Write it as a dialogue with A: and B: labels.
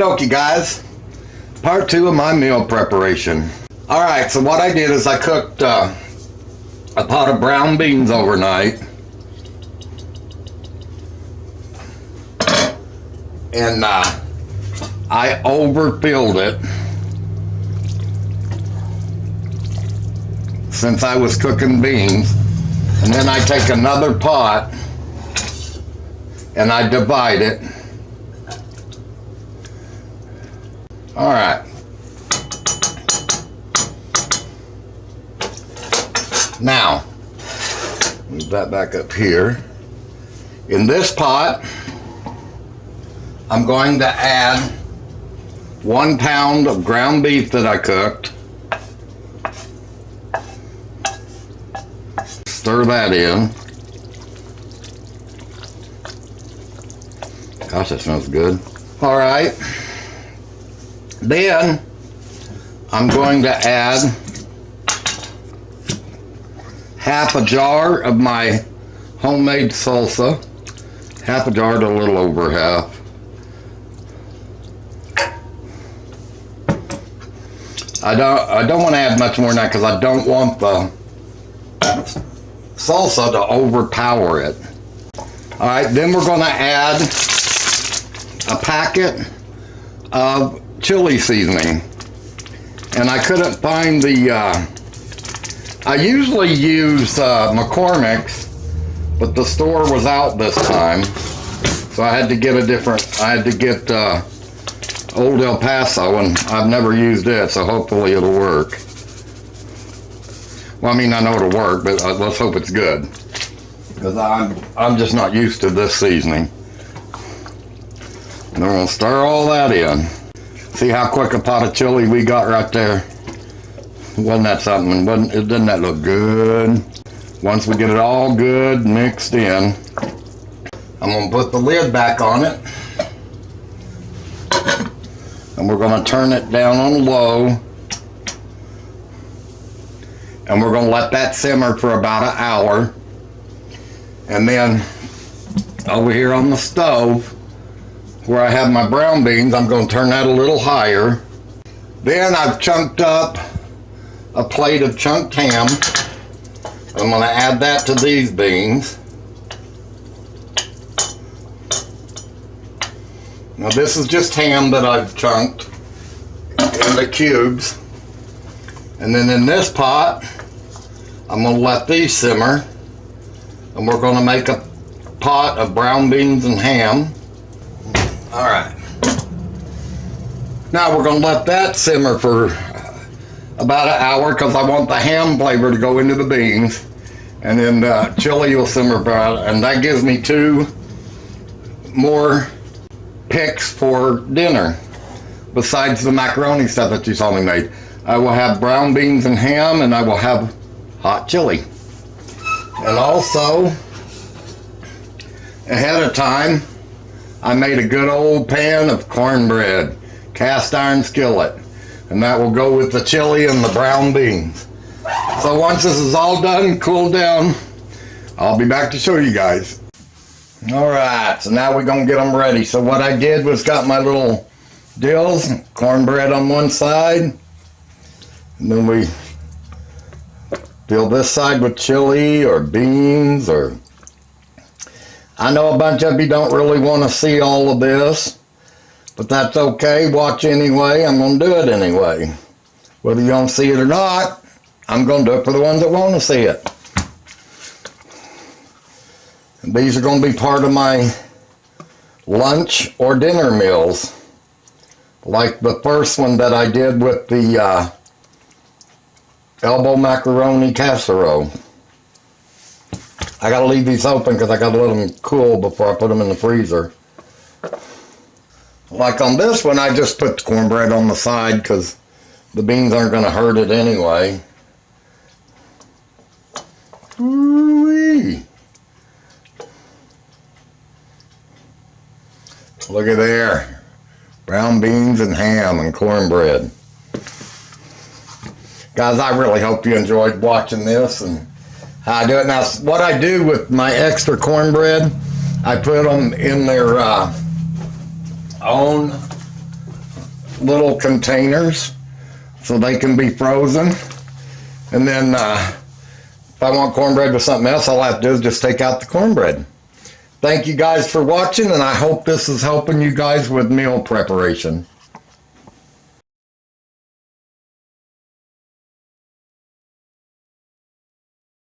A: dokie guys, part 2 of my meal preparation. Alright, so what I did is I cooked a pot of brown beans overnight. And I overfilled it since I was cooking beans. And then I take another pot and I divide it. Alright. Now, move that back up here. In this pot, I'm going to add 1 pound of ground beef that I cooked. Stir that in. Gosh, that smells good. All right. Then I'm going to add half a jar of my homemade salsa. Half a jar to a little over half. I don't want to add much more than that because I don't want the salsa to overpower it. All right, then we're going to add a packet of chili seasoning. And I couldn't find the, I usually use McCormick's, but the store was out this time. So I had to get Old El Paso, and I've never used it, so hopefully it'll work. Well, I mean, I know it'll work, but let's hope it's good, because I'm just not used to this seasoning. And we're gonna stir all that in. See how quick a pot of chili we got right there? Wasn't that something? Doesn't that look good? Once we get it all good mixed in, I'm gonna put the lid back on it. And we're going to turn it down on low. And we're going to let that simmer for about an hour. And then over here on the stove, where I have my brown beans, I'm going to turn that a little higher. Then I've chunked up a plate of chunked ham. I'm going to add that to these beans. Now this is just ham that I've chunked into cubes. And then in this pot, I'm going to let these simmer. And we're going to make a pot of brown beans and ham. Alright. Now we're going to let that simmer for about an hour because I want the ham flavor to go into the beans. And then the chili will simmer about, and that gives me 2 more picks for dinner besides the macaroni stuff that you saw me make. I will have brown beans and ham, and I will have hot chili. And also, ahead of time, I made a good old pan of cornbread, cast iron skillet, and that will go with the chili and the brown beans. So once this is all done, cooled down, I'll be back to show you guys. Alright, so now we're going to get them ready. So what I did was got my little dills, cornbread on one side, and then we fill this side with chili or beans, or I know a bunch of you don't really want to see all of this, but that's okay. Watch anyway. I'm going to do it anyway. Whether you don't see it or not, I'm going to do it for the ones that want to see it. These are going to be part of my lunch or dinner meals. Like the first one that I did with the elbow macaroni casserole. I got to leave these open because I got to let them cool before I put them in the freezer. Like on this one, I just put the cornbread on the side because the beans aren't going to hurt it anyway. Ooh-wee. Look at there. Brown beans and ham and cornbread. Guys, I really hope you enjoyed watching this and how I do it. Now, what I do with my extra cornbread, I put them in their own little containers so they can be frozen. And then if I want cornbread with something else, all I have to do is just take out the cornbread. Thank you guys for watching, and I hope this is helping you guys with meal preparation.